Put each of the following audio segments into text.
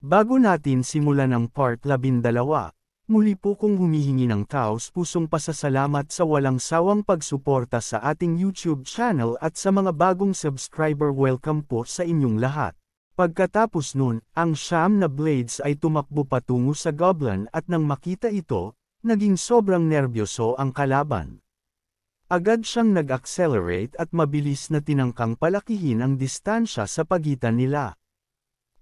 Bago natin simulan ang part 12, muli po kong humihingi ng taos-pusong pasasalamat sa walang sawang pagsuporta sa ating YouTube channel at sa mga bagong subscriber. Welcome po sa inyong lahat. Pagkatapos nun, ang siyam na blades ay tumakbo patungo sa goblin at nang makita ito, naging sobrang nerbyoso ang kalaban. Agad siyang nag-accelerate at mabilis na tinangkang palakihin ang distansya sa pagitan nila.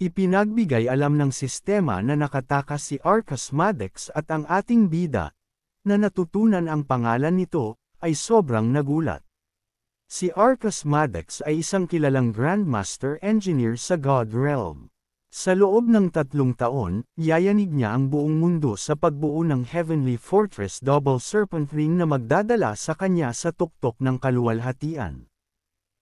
Ipinagbigay alam ng sistema na nakatakas si Arcus Maddox at ang ating bida, na natutunan ang pangalan nito, ay sobrang nagulat. Si Arcus Maddox ay isang kilalang Grandmaster Engineer sa God Realm. Sa loob ng 3 taon, yayanig niya ang buong mundo sa pagbuo ng Heavenly Fortress Double Serpent Ring na magdadala sa kanya sa tuktok ng kaluwalhatian.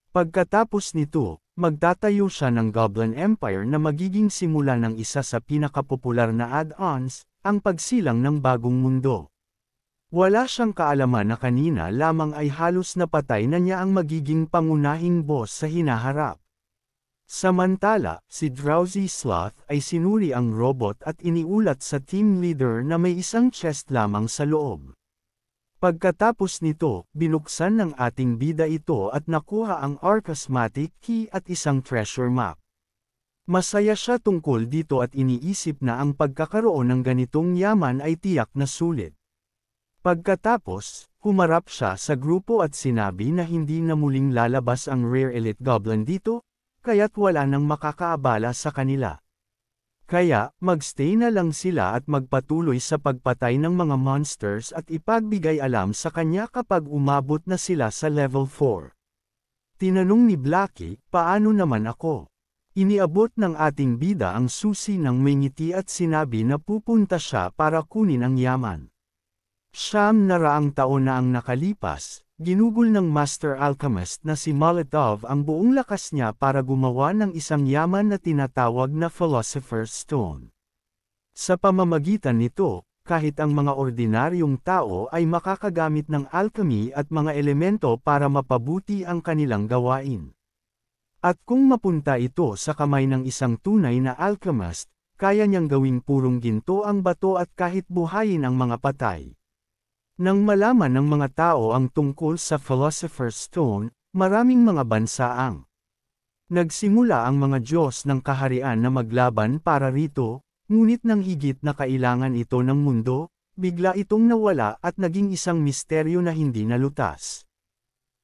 Pagkatapos nito, magtatayo siya ng Goblin Empire na magiging simula ng isa sa pinakapopular na add-ons, ang pagsilang ng bagong mundo. Wala siyang kaalaman na kanina lamang ay halos napatay na niya ang magiging pangunahing boss sa hinaharap. Samantala, si Drowsy Sloth ay sinuri ang robot at iniulat sa team leader na may isang chest lamang sa loob. Pagkatapos nito, binuksan ng ating bida ito at nakuha ang Arcusmatic Key at isang treasure map. Masaya siya tungkol dito at iniisip na ang pagkakaroon ng ganitong yaman ay tiyak na sulit. Pagkatapos, humarap siya sa grupo at sinabi na hindi na muling lalabas ang Rare Elite Goblin dito, kaya't wala nang makakaabala sa kanila. Kaya, magstay na lang sila at magpatuloy sa pagpatay ng mga monsters at ipagbigay alam sa kanya kapag umabot na sila sa level 4. Tinanong ni Blackie, paano naman ako? Iniabot ng ating bida ang susi ng may ngiti at sinabi na pupunta siya para kunin ang yaman. 9 taon na ang nakalipas, ginugol ng Master Alchemist na si Molotov ang buong lakas niya para gumawa ng isang yaman na tinatawag na Philosopher's Stone. Sa pamamagitan nito, kahit ang mga ordinaryong tao ay makakagamit ng alchemy at mga elemento para mapabuti ang kanilang gawain. At kung mapunta ito sa kamay ng isang tunay na alchemist, kaya niyang gawing purong ginto ang bato at kahit buhayin ang mga patay. Nang malaman ng mga tao ang tungkol sa Philosopher's Stone, maraming mga bansa ang nagsimula ang mga Diyos ng kaharian na maglaban para rito, ngunit nang higit na kailangan ito ng mundo, bigla itong nawala at naging isang misteryo na hindi nalutas.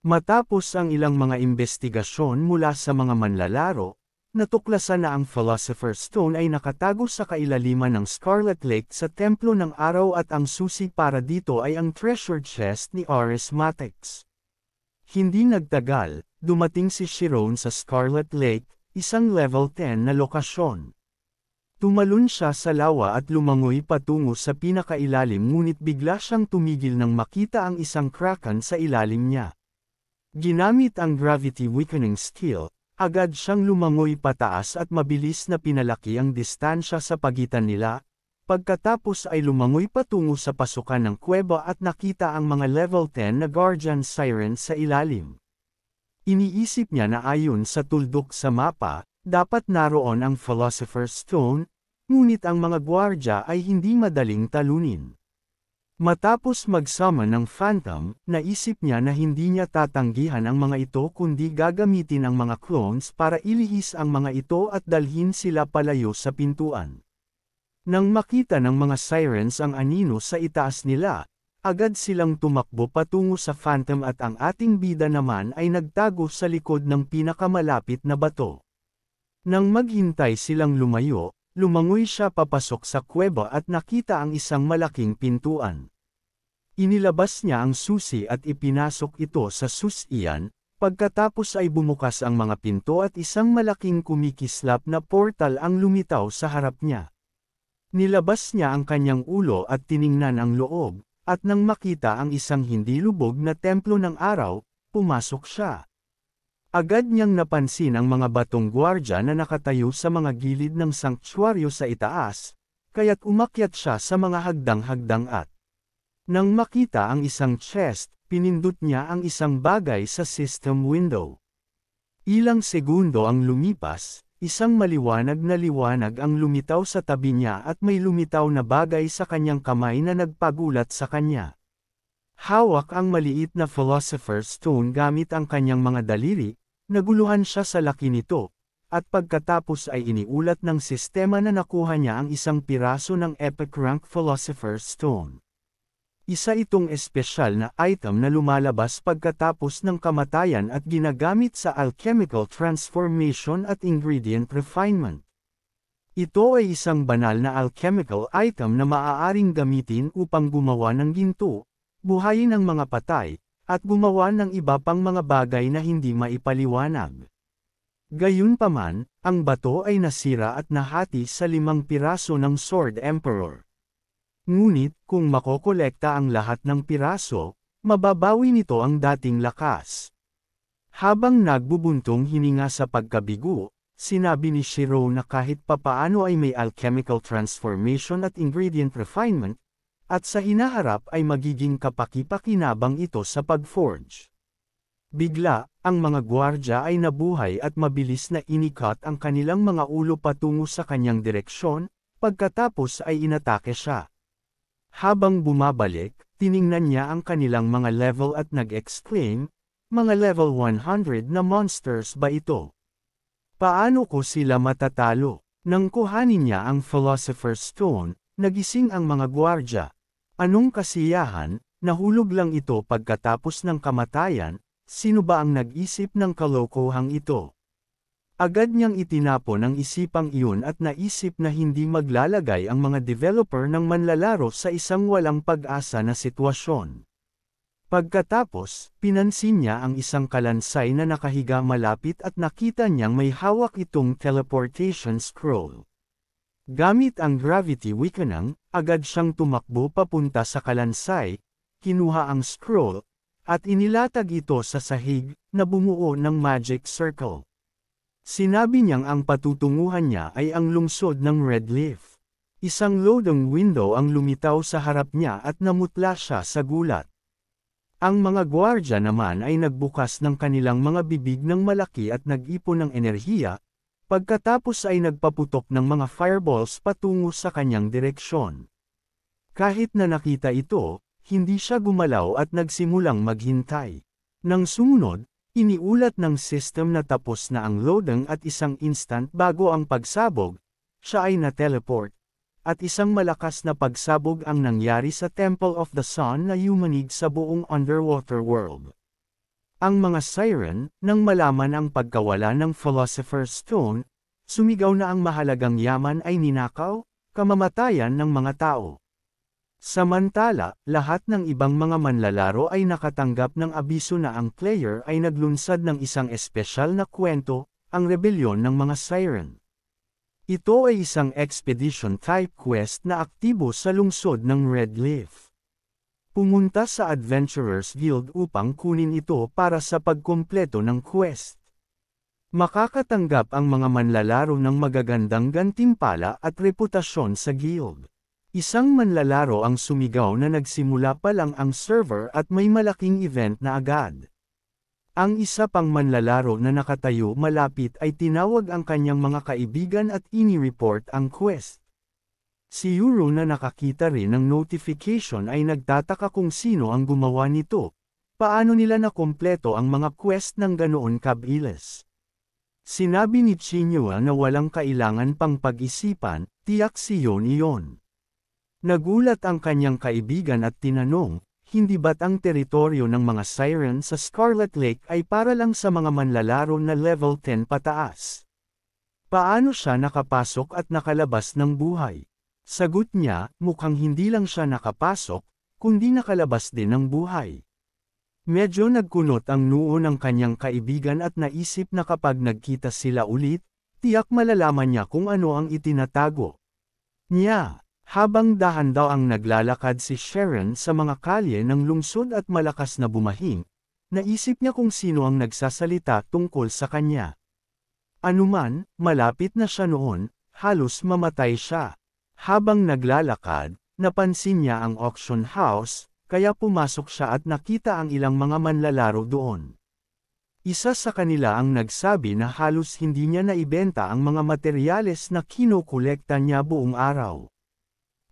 Matapos ang ilang mga investigasyon mula sa mga manlalaro, natuklasan na ang Philosopher's Stone ay nakatago sa kailaliman ng Scarlet Lake sa Templo ng Araw at ang susi para dito ay ang treasure chest ni Ares Matix. Hindi nagtagal, dumating si Chiron sa Scarlet Lake, isang level 10 na lokasyon. Tumalon siya sa lawa at lumangoy patungo sa pinakailalim ngunit bigla siyang tumigil nang makita ang isang kraken sa ilalim niya. Ginamit ang gravity weakening skill, agad siyang lumangoy pataas at mabilis na pinalaki ang distansya sa pagitan nila, pagkatapos ay lumangoy patungo sa pasukan ng kuweba at nakita ang mga level 10 na Guardian Sirens sa ilalim. Iniisip niya na ayon sa tuldok sa mapa, dapat naroon ang Philosopher's Stone, ngunit ang mga gwardya ay hindi madaling talunin. Matapos mag-summon ng Phantom, naisip niya na hindi niya tatanggihan ang mga ito kundi gagamitin ang mga clones para ilihis ang mga ito at dalhin sila palayo sa pintuan. Nang makita ng mga sirens ang anino sa itaas nila, agad silang tumakbo patungo sa Phantom at ang ating bida naman ay nagtago sa likod ng pinakamalapit na bato. Nang maghintay silang lumayo, lumangoy siya papasok sa kuweba at nakita ang isang malaking pintuan. Inilabas niya ang susi at ipinasok ito sa susian, pagkatapos ay bumukas ang mga pinto at isang malaking kumikislap na portal ang lumitaw sa harap niya. Nilabas niya ang kanyang ulo at tiningnan ang loob, at nang makita ang isang hindi lubog na templo ng araw, pumasok siya. Agad niyang napansin ang mga batong gwardya na nakatayo sa mga gilid ng sanktuaryo sa itaas, kaya't umakyat siya sa mga hagdang-hagdang at nang makita ang isang chest, pinindot niya ang isang bagay sa system window. Ilang segundo ang lumipas, Isang maliwanag na liwanag ang lumitaw sa tabi niya at may lumitaw na bagay sa kanyang kamay na nagpagulat sa kanya. Hawak ang maliit na Philosopher's Stone gamit ang kanyang mga daliri, naguluhan siya sa laki nito, at pagkatapos ay iniulat ng sistema na nakuha niya ang isang piraso ng Epic Rank Philosopher's Stone. Isa itong espesyal na item na lumalabas pagkatapos ng kamatayan at ginagamit sa alchemical transformation at ingredient refinement. Ito ay isang banal na alchemical item na maaaring gamitin upang gumawa ng ginto, buhayin ang mga patay, at gumawa ng iba pang mga bagay na hindi maipaliwanag. Gayunpaman, ang bato ay nasira at nahati sa 5 piraso ng Sword Emperor. Ngunit, kung makokolekta ang lahat ng piraso, mababawi nito ang dating lakas. Habang nagbubuntong hininga sa pagkabigo, sinabi ni Shiro na kahit papaano ay may alchemical transformation at ingredient refinement, at sa hinaharap ay magiging kapaki-pakinabang ito sa pag-forge. Bigla, ang mga gwardya ay nabuhay at mabilis na inikat ang kanilang mga ulo patungo sa kanyang direksyon, pagkatapos ay inatake siya. Habang bumabalik, tiningnan niya ang kanilang mga level at nag-exclaim, "Mga level 100 na monsters ba ito? Paano ko sila matatalo?" Nang kuhanin niya ang Philosopher's Stone, nagising ang mga gwardya. Anong kasiyahan, nahulog lang ito pagkatapos ng kamatayan, sino ba ang nag-isip ng kalokohang ito? Agad niyang itinapon ang isipang iyon at naisip na hindi maglalagay ang mga developer ng manlalaro sa isang walang pag-asa na sitwasyon. Pagkatapos, pinansin niya ang isang kalansay na nakahiga malapit at nakita niyang may hawak itong teleportation scroll. Gamit ang gravity weakening, agad siyang tumakbo papunta sa kalansay, kinuha ang scroll, at inilatag ito sa sahig, na bumuo ng magic circle. Sinabi niyang ang patutunguhan niya ay ang lungsod ng Red Leaf. Isang loading window ang lumitaw sa harap niya at namutla siya sa gulat. Ang mga gwardya naman ay nagbukas ng kanilang mga bibig ng malaki at nag-ipon ng enerhiya, pagkatapos ay nagpaputok ng mga fireballs patungo sa kanyang direksyon. Kahit na nakita ito, hindi siya gumalaw at nagsimulang maghintay. Nang sumunod, iniulat ng system na tapos na ang loading at isang instant bago ang pagsabog, siya ay na-teleport, at isang malakas na pagsabog ang nangyari sa Temple of the Sun na yumanig sa buong underwater world. Ang mga siren, nang malaman ang pagkawala ng Philosopher's Stone, sumigaw na ang mahalagang yaman ay ninakaw, kamamatayan ng mga tao. Samantala, lahat ng ibang mga manlalaro ay nakatanggap ng abiso na ang player ay naglunsad ng isang espesyal na kwento, ang rebelyon ng mga siren. Ito ay isang expedition-type quest na aktibo sa lungsod ng Red Leaf. Pumunta sa Adventurers Guild upang kunin ito para sa pagkumpleto ng quest. Makakatanggap ang mga manlalaro ng magagandang gantimpala at reputasyon sa guild. Isang manlalaro ang sumigaw na nagsimula pa lang ang server at may malaking event na agad. Ang isa pang manlalaro na nakatayo malapit ay tinawag ang kanyang mga kaibigan at ini-report ang quest. Si Yuro na nakakita rin ng notification ay nagtataka kung sino ang gumawa nito. Paano nila nakompleto ang mga quest ng ganoon kabilis? Sinabi ni Chinyua na walang kailangan pang pag-isipan, tiyak si Yon iyon. Nagulat ang kanyang kaibigan at tinanong, hindi ba't ang teritoryo ng mga siren sa Scarlet Lake ay para lang sa mga manlalaro na level 10 pataas? Paano siya nakapasok at nakalabas ng buhay? Sagot niya, mukhang hindi lang siya nakapasok, kundi nakalabas din ng buhay. Medyo nagkunot ang noo ng kanyang kaibigan at naisip na kapag nagkita sila ulit, tiyak malalaman niya kung ano ang itinatago niya. Habang dahan-daw ang naglalakad si Sharon sa mga kalye ng lungsod at malakas na bumahing, naisip niya kung sino ang nagsasalita tungkol sa kanya. Anuman, malapit na siya noon, halos mamatay siya. Habang naglalakad, napansin niya ang auction house, kaya pumasok siya at nakita ang ilang mga manlalaro doon. Isa sa kanila ang nagsabi na halos hindi niya naibenta ang mga materyales na kinokolekta niya buong araw.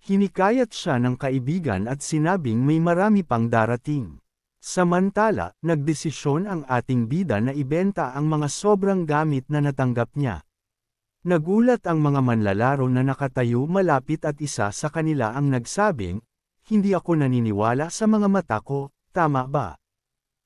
Hinikayat siya ng kaibigan at sinabing may marami pang darating. Samantala, nagdesisyon ang ating bida na ibenta ang mga sobrang gamit na natanggap niya. Nagulat ang mga manlalaro na nakatayo malapit at isa sa kanila ang nagsabing, "Hindi ako naniniwala sa mga mata ko, tama ba?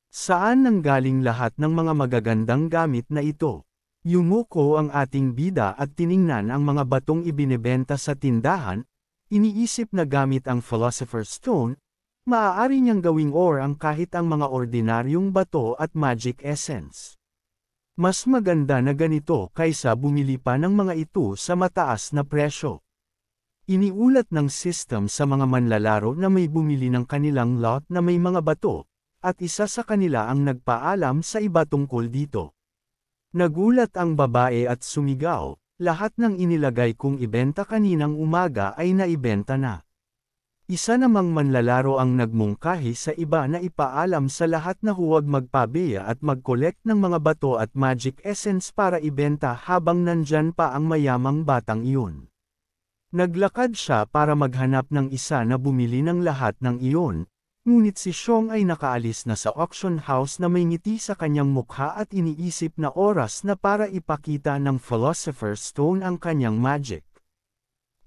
Saan nanggaling lahat ng mga magagandang gamit na ito?" Yumuko ang ating bida at tiningnan ang mga batong ibinebenta sa tindahan, iniisip na gamit ang Philosopher's Stone, maaari niyang gawing ore ang kahit ang mga ordinaryong bato at magic essence. Mas maganda na ganito kaysa bumili pa ng mga ito sa mataas na presyo. Iniulat ng system sa mga manlalaro na may bumili ng kanilang lot na may mga bato, at isa sa kanila ang nagpaalam sa iba tungkol dito. Nagulat ang babae at sumigaw, "Lahat ng inilagay kong ibenta kaninang umaga ay naibenta na." Isa namang manlalaro ang nagmungkahi sa iba na ipaalam sa lahat na huwag magpabeya at mag-collect ng mga bato at magic essence para ibenta habang nandyan pa ang mayamang batang iyon. Naglakad siya para maghanap ng isa na bumili ng lahat ng iyon, ngunit si Xiong ay nakaalis na sa auction house na may ngiti sa kanyang mukha at iniisip na oras na para ipakita ng Philosopher's Stone ang kanyang magic.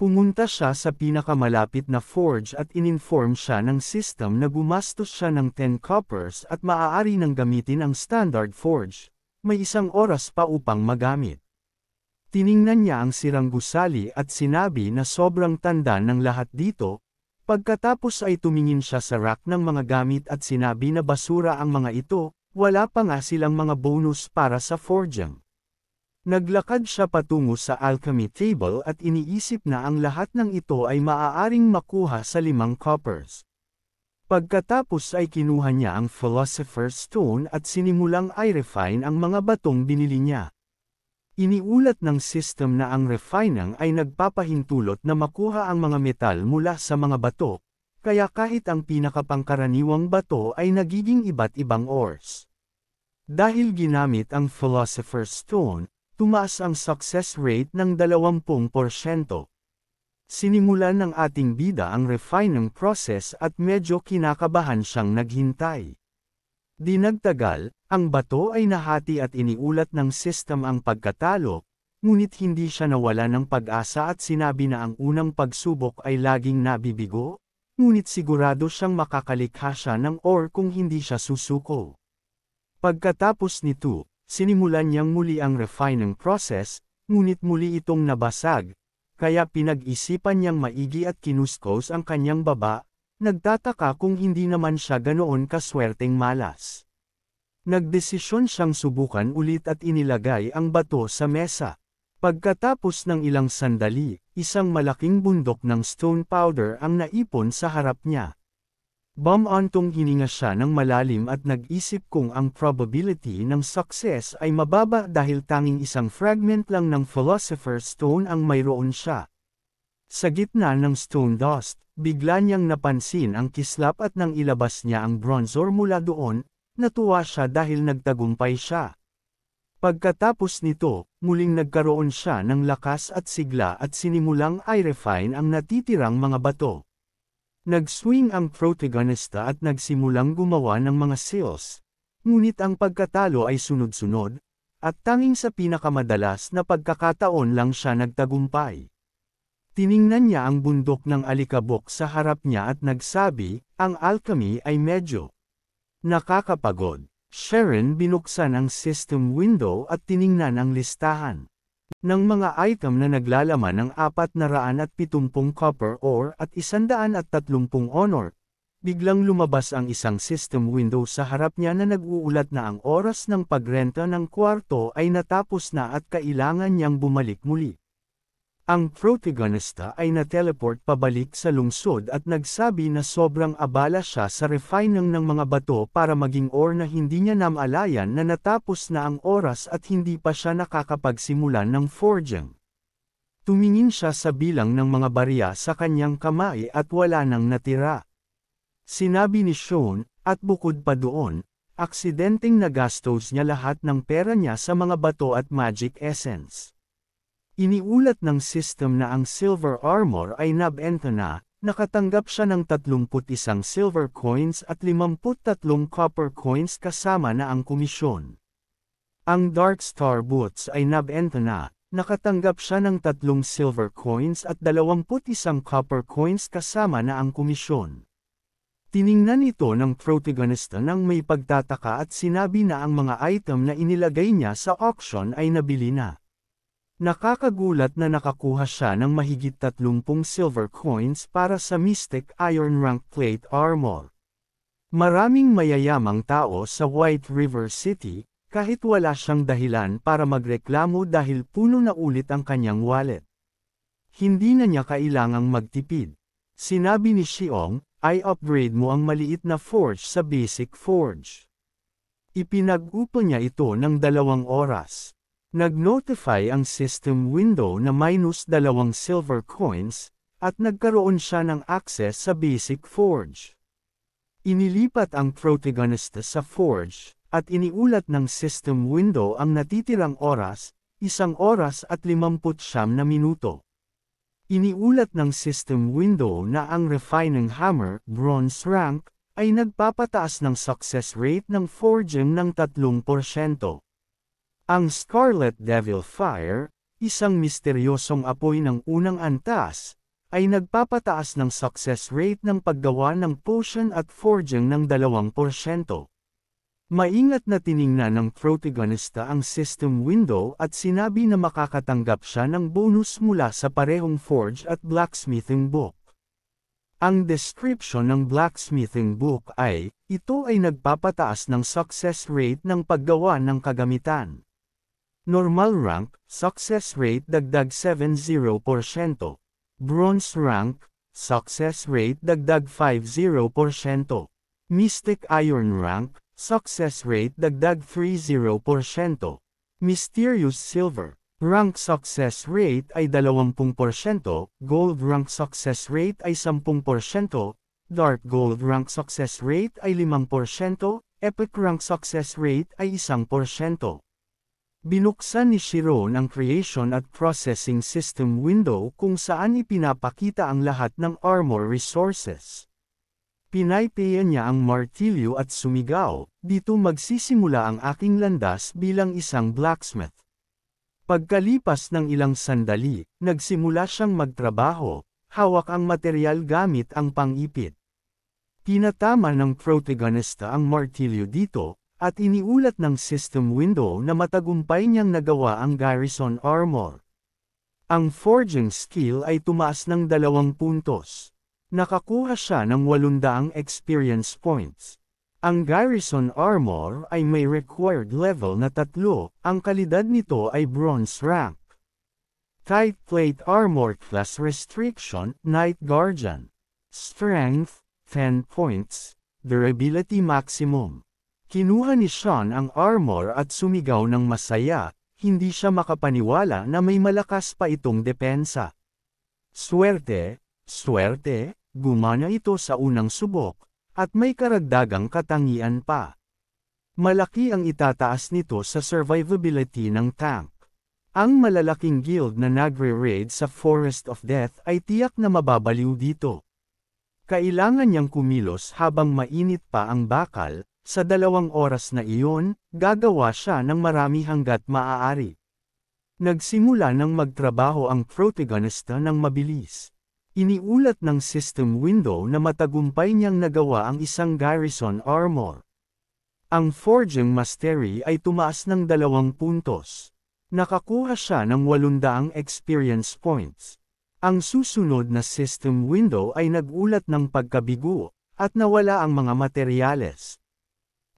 Pumunta siya sa pinakamalapit na forge at ininform siya ng system na gumastos siya ng 10 coppers at maaari nang gamitin ang standard forge. May 1 oras pa upang magamit. Tiningnan niya ang sirang gusali at sinabi na sobrang tanda ng lahat dito. Pagkatapos ay tumingin siya sa rack ng mga gamit at sinabi na basura ang mga ito, wala pa nga silang mga bonus para sa forging. Naglakad siya patungo sa alchemy table at iniisip na ang lahat ng ito ay maaaring makuha sa 5 coppers. Pagkatapos ay kinuha niya ang Philosopher's Stone at sinimulang i-refine ang mga batong binili niya. Iniulat ng system na ang refining ay nagpapahintulot na makuha ang mga metal mula sa mga bato, kaya kahit ang pinakapangkaraniwang bato ay nagiging iba't ibang ores. Dahil ginamit ang Philosopher's Stone, tumaas ang success rate ng 20%. Sinimulan ng ating bida ang refining process at medyo kinakabahan siyang naghintay. Di nagtagal, ang bato ay nahati at iniulat ng system ang pagkatalo, ngunit hindi siya nawala ng pag-asa at sinabi na ang unang pagsubok ay laging nabibigo, ngunit sigurado siyang makakalikha siya ng ore kung hindi siya susuko. Pagkatapos nito, sinimulan niyang muli ang refining process, ngunit muli itong nabasag, kaya pinag-isipan niyang maigi at kinuskos ang kanyang baba. Nagtataka kung hindi naman siya ganoon kaswerteng malas. Nagdesisyon siyang subukan ulit at inilagay ang bato sa mesa. Pagkatapos ng ilang sandali, isang malaking bundok ng stone powder ang naipon sa harap niya. Bumantong hininga siya ng malalim at nag-isip kung ang probability ng success ay mababa dahil tanging isang fragment lang ng Philosopher's Stone ang mayroon siya. Sa gitna ng stone dust, bigla niyang napansin ang kislap at nang ilabas niya ang bronzer mula doon, natuwa siya dahil nagtagumpay siya. Pagkatapos nito, muling nagkaroon siya ng lakas at sigla at sinimulang i-refine ang natitirang mga bato. Nag-swing ang protagonista at nagsimulang gumawa ng mga seals, ngunit ang pagkatalo ay sunod-sunod, at tanging sa pinakamadalas na pagkakataon lang siya nagtagumpay. Tiningnan niya ang bundok ng alikabok sa harap niya at nagsabi, ang alchemy ay medyo nakakapagod. Sharon binuksan ang system window at tiningnan ang listahan ng mga item na naglalaman ng 470 copper ore at 130 honor. Biglang lumabas ang isang system window sa harap niya na nag-uulat na ang oras ng pagrenta ng kwarto ay natapos na at kailangan niyang bumalik muli. Ang protagonista ay na-teleport pabalik sa lungsod at nagsabi na sobrang abala siya sa refining ng mga bato para maging ore na hindi niya namalayan na natapos na ang oras at hindi pa siya nakakapagsimulan ng forging. Tumingin siya sa bilang ng mga barya sa kanyang kamay at wala nang natira. Sinabi ni Sean, at bukod pa doon, aksidenteng nagastos niya lahat ng pera niya sa mga bato at magic essence. Iniulat ng system na ang silver armor ay nabenta na, nakatanggap siya ng 31 silver coins at 53 copper coins kasama na ang komisyon. Ang Dark Star Boots ay nabenta na, nakatanggap siya ng 3 silver coins at 21 copper coins kasama na ang komisyon. Tiningnan ito ng protagonista nang may pagtataka at sinabi na ang mga item na inilagay niya sa auction ay nabili na. Nakakagulat na nakakuha siya ng mahigit 30 silver coins para sa Mystic Iron Rank Plate Armor. Maraming mayayamang tao sa White River City, kahit wala siyang dahilan para magreklamo dahil puno na ulit ang kanyang wallet. Hindi na niya kailangang magtipid. Sinabi ni Xiong, i-upgrade mo ang maliit na forge sa basic forge. Ipinag-upo niya ito ng 2 oras. Nag-notify ang system window na -2 silver coins, at nagkaroon siya ng access sa basic forge. Inilipat ang protagonista sa forge, at iniulat ng system window ang natitirang oras, 1 oras at 59 na minuto. Iniulat ng system window na ang refining hammer, bronze rank, ay nagpapataas ng success rate ng forging ng 3%. Ang Scarlet Devil Fire, isang misteryosong apoy ng unang antas, ay nagpapataas ng success rate ng paggawa ng potion at forging ng 2%. Maingat na tiningnan ng protagonista ang system window at sinabi na makakatanggap siya ng bonus mula sa parehong forge at blacksmithing book. Ang description ng blacksmithing book ay, ito ay nagpapataas ng success rate ng paggawa ng kagamitan. Normal rank, success rate dagdag 70%. Bronze rank, success rate dagdag 50%. Mystic Iron rank, success rate dagdag 30%. Mysterious Silver rank success rate ay 20%, Gold rank success rate ay 10%, Dark Gold rank success rate ay 5%, Epic rank success rate ay 1%. Binuksan ni Chiron ang Creation at Processing System window kung saan ipinapakita ang lahat ng armor resources. Pinaypayan niya ang martilyo at sumigaw, dito magsisimula ang aking landas bilang isang blacksmith. Pagkalipas ng ilang sandali, nagsimula siyang magtrabaho, hawak ang material gamit ang pang-ipit. Pinatama ng protagonista ang martilyo dito, at iniulat ng system window na matagumpay niyang nagawa ang garrison armor. Ang forging skill ay tumaas ng 2 puntos. Nakakuha siya ng 800 experience points. Ang garrison armor ay may required level na 3, ang kalidad nito ay bronze rank. Tight plate armor class restriction, Night Guardian. Strength, 10 points. Durability maximum. Kinuha ni Sean ang armor at sumigaw ng masaya, hindi siya makapaniwala na may malakas pa itong depensa. Swerte, swerte. Gumana ito sa unang subok, at may karagdagang katangian pa. Malaki ang itataas nito sa survivability ng tank. Ang malalaking guild na nagre-raid sa Forest of Death ay tiyak na mababaliw dito. Kailangan niyang kumilos habang mainit pa ang bakal, sa 2 oras na iyon, gagawa siya ng marami hanggat maaari. Nagsimula ng magtrabaho ang protagonista ng mabilis. Iniulat ng system window na matagumpay niyang nagawa ang isang garrison armor. Ang forging mastery ay tumaas ng 2 puntos. Nakakuha siya ng 800 experience points. Ang susunod na system window ay nagulat ng pagkabigo, at nawala ang mga materyales.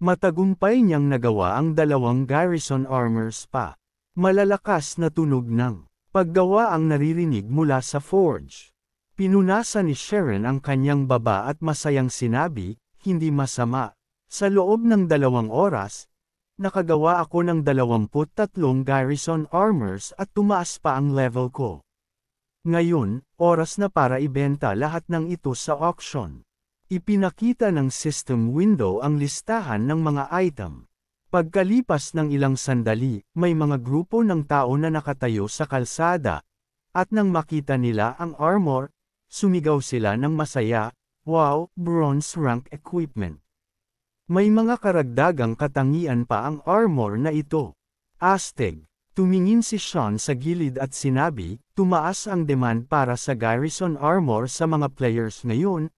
Matagumpay niyang nagawa ang 2 garrison armors pa. Malalakas na tunog ng paggawa ang naririnig mula sa forge. Pinunasan ni Sharon ang kanyang baba at masayang sinabi, hindi masama. Sa loob ng 2 oras, nakagawa ako ng 23 garrison armors at tumaas pa ang level ko. Ngayon, oras na para ibenta lahat ng ito sa auction. Ipinakita ng system window ang listahan ng mga item. Pagkalipas ng ilang sandali, may mga grupo ng tao na nakatayo sa kalsada, at nang makita nila ang armor, sumigaw sila ng masaya, "Wow, bronze rank equipment!" May mga karagdagang katangian pa ang armor na ito. Astig. Tumingin si Sean sa gilid at sinabi, tumaas ang demand para sa garrison armor sa mga players ngayon,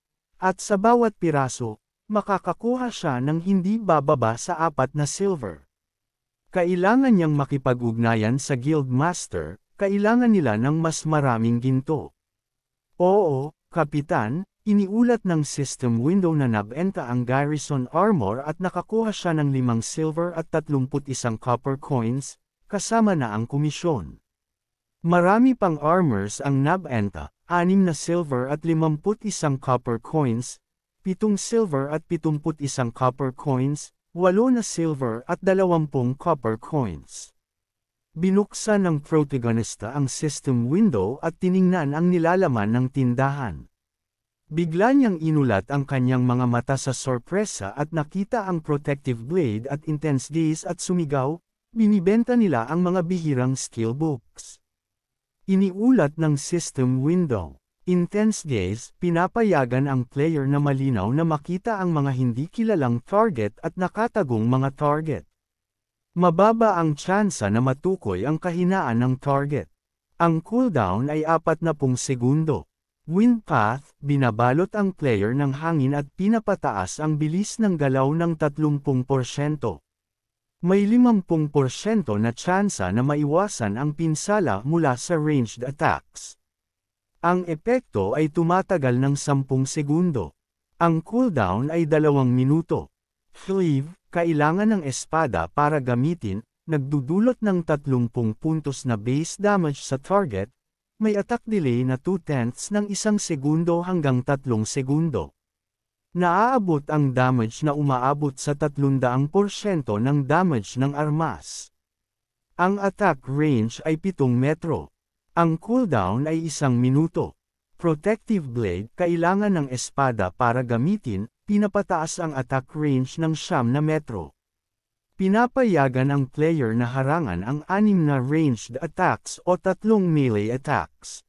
at sa bawat piraso, makakakuha siya ng hindi bababa sa 4 na silver. Kailangan niyang makipag-ugnayan sa guild master, kailangan nila ng mas maraming ginto. Oo, Kapitan, iniulat ng system window na nabenta ang garrison armor at nakakuha siya ng 5 silver at 31 copper coins, kasama na ang komisyon. Marami pang armors ang nabenta, 6 na silver at 51 copper coins, 7 silver at 71 copper coins, 8 na silver at 20 copper coins. Binuksan ng protagonista ang system window at tiningnan ang nilalaman ng tindahan. Bigla niyang inulat ang kanyang mga mata sa sorpresa at nakita ang protective blade at intense gaze at sumigaw, binibenta nila ang mga bihirang skill books. Iniulat ng system window. Intense gaze, pinapayagan ang player na malinaw na makita ang mga hindi kilalang target at nakatagong mga target. Mababa ang tsansa na matukoy ang kahinaan ng target. Ang cooldown ay 40 segundo. Wind path, binabalot ang player ng hangin at pinapataas ang bilis ng galaw ng 30%. May 50% na tsansa na maiwasan ang pinsala mula sa ranged attacks. Ang epekto ay tumatagal ng 10 segundo. Ang cooldown ay 2 minuto. Cleave, kailangan ng espada para gamitin, nagdudulot ng 30 puntos na base damage sa target, may attack delay na 2/10 ng 1 segundo hanggang 3 segundo. Naaabot ang damage na umaabot sa 300% ng damage ng armas. Ang attack range ay 7 metro. Ang cooldown ay 1 minuto. Protective blade, kailangan ng espada para gamitin, pinapataas ang attack range ng 9 metro. Pinapayagan ang player na harangan ang 6 na ranged attacks o 3 melee attacks.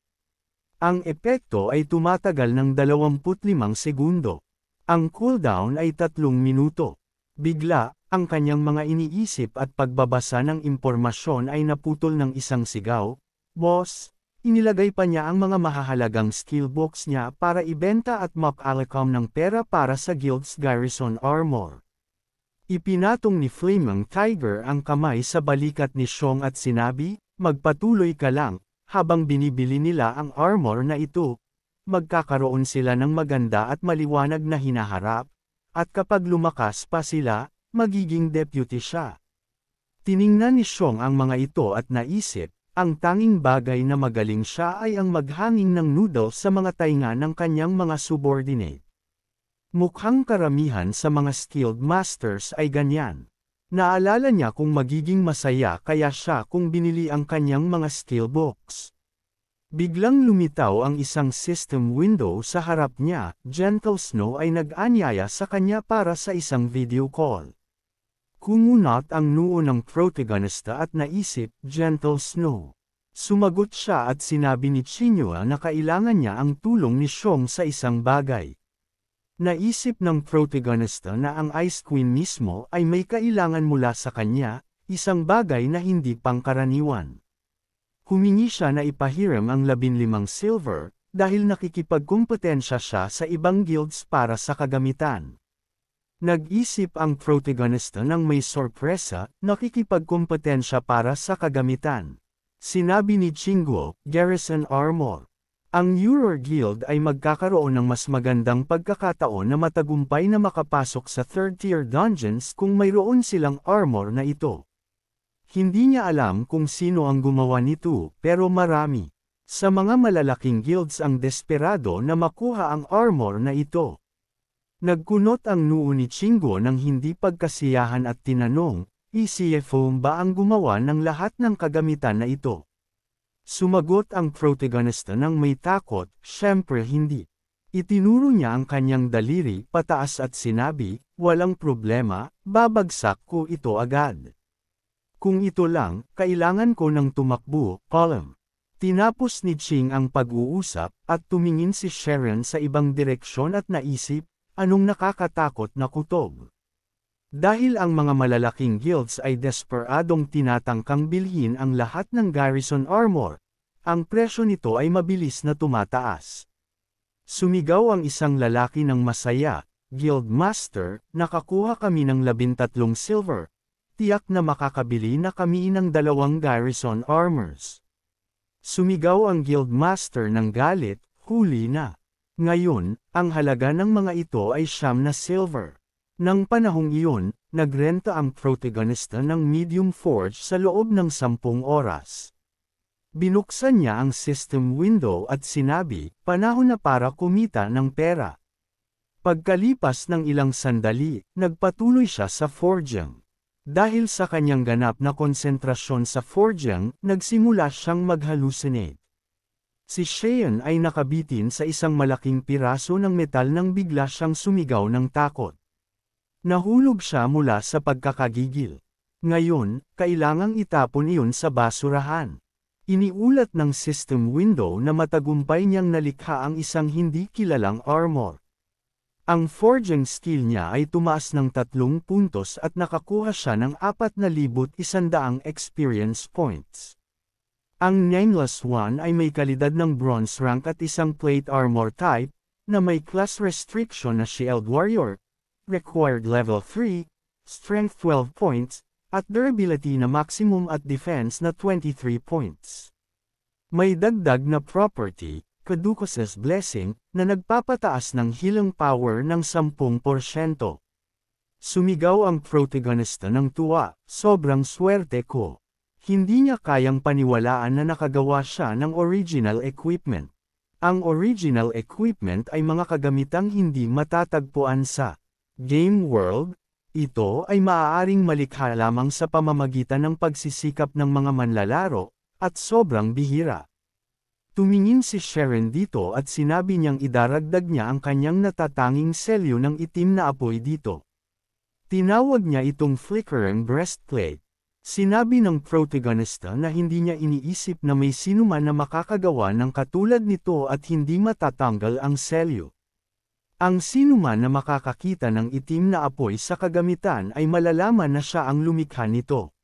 Ang epekto ay tumatagal ng 25 segundo. Ang cooldown ay 3 minuto. Bigla, ang kanyang mga iniisip at pagbabasa ng impormasyon ay naputol ng isang sigaw, "Boss!" Inilagay pa niya ang mga mahahalagang skill books niya para ibenta at mag-alacom ng pera para sa guild's garrison armor. Ipinatong ni Flaming Tiger ang kamay sa balikat ni Xiong at sinabi, "Magpatuloy ka lang, habang binibili nila ang armor na ito. Magkakaroon sila ng maganda at maliwanag na hinaharap, at kapag lumakas pa sila, magiging deputy siya." Tiningnan ni Xiong ang mga ito at naisip, ang tanging bagay na magaling siya ay ang maghanging ng noodle sa mga tainga ng kanyang mga subordinate. Mukhang karamihan sa mga skilled masters ay ganyan. Naalala niya kung magiging masaya kaya siya kung binili ang kanyang mga skill books. Biglang lumitaw ang isang system window sa harap niya, Gentle Snow ay nag-anyaya sa kanya para sa isang video call. Kumunat ang noo ng protagonista at naisip, Gentle Snow. Sumagot siya at sinabi ni Chinua na kailangan niya ang tulong ni Xiong sa isang bagay. Naisip ng protagonista na ang Ice Queen mismo ay may kailangan mula sa kanya, isang bagay na hindi pangkaraniwan. Humingi siya na ipahiram ang 15 silver, dahil nakikipagkumpetensya siya sa ibang guilds para sa kagamitan. Nag-isip ang protagonista ng may sorpresa, nakikipagkumpetensya para sa kagamitan. Sinabi ni Chinguo, Garrison Armor. Ang Euror Guild ay magkakaroon ng mas magandang pagkakataon na matagumpay na makapasok sa 3rd-tier dungeons kung mayroon silang armor na ito. Hindi niya alam kung sino ang gumawa nito, pero marami. Sa mga malalaking guilds ang desperado na makuha ang armor na ito. Nagkunot ang noo ni Chinguo ng hindi pagkasiyahan at tinanong, "ECFO ba ang gumawa ng lahat ng kagamitan na ito?" Sumagot ang protagonista ng may takot, "Siyempre hindi. Itinuro niya ang kanyang daliri pataas at sinabi, walang problema, babagsak ko ito agad. Kung ito lang, kailangan ko ng tumakbo, column. Tinapos ni Ching ang pag-uusap, at tumingin si Sharon sa ibang direksyon at naisip, anong nakakatakot na kutob. Dahil ang mga malalaking guilds ay desperadong tinatangkang bilhin ang lahat ng garrison armor, ang presyo nito ay mabilis na tumataas. Sumigaw ang isang lalaki ng masaya, Guild Master, nakakuha kami ng 13 silver. Tiyak na makakabili na kami ng 2 garrison armors. Sumigaw ang Guild Master ng galit, huli na. Ngayon, ang halaga ng mga ito ay 9 na silver. Nang panahong iyon, nagrenta ang protagonista ng medium forge sa loob ng 10 oras. Binuksan niya ang system window at sinabi, panahon na para kumita ng pera. Pagkalipas ng ilang sandali, nagpatuloy siya sa forging. Dahil sa kanyang ganap na konsentrasyon sa forging, nagsimula siyang mag-hallucinate. Si Cheyenne ay nakabitin sa isang malaking piraso ng metal nang bigla siyang sumigaw ng takot. Nahulog siya mula sa pagkakagigil. Ngayon, kailangang itapon iyon sa basurahan. Iniulat ng system window na matagumpay niyang nalikha ang isang hindi kilalang armor. Ang forging skill niya ay tumaas ng 3 puntos at nakakuha siya ng 4,100 experience points. Ang Nameless One ay may kalidad ng bronze rank at isang plate armor type, na may class restriction na Shield Warrior, required level 3, strength 12 points, at durability na maximum at defense na 23 points. May dagdag na property, Caduceus Blessing, na nagpapataas ng healing power ng 10%. Sumigaw ang protagonista ng tuwa, sobrang swerte ko. Hindi niya kayang paniwalaan na nakagawa siya ng original equipment. Ang original equipment ay mga kagamitang hindi matatagpuan sa game world. Ito ay maaaring malikha lamang sa pamamagitan ng pagsisikap ng mga manlalaro, at sobrang bihira. Tumingin si Sharon dito at sinabi niyang idaragdag niya ang kanyang natatanging selyo ng itim na apoy dito. Tinawag niya itong flickering breastplate. Sinabi ng protagonista na hindi niya iniisip na may sinuman na makakagawa ng katulad nito at hindi matatanggal ang selyo. Ang sinuman na makakakita ng itim na apoy sa kagamitan ay malalaman na siya ang lumikha nito.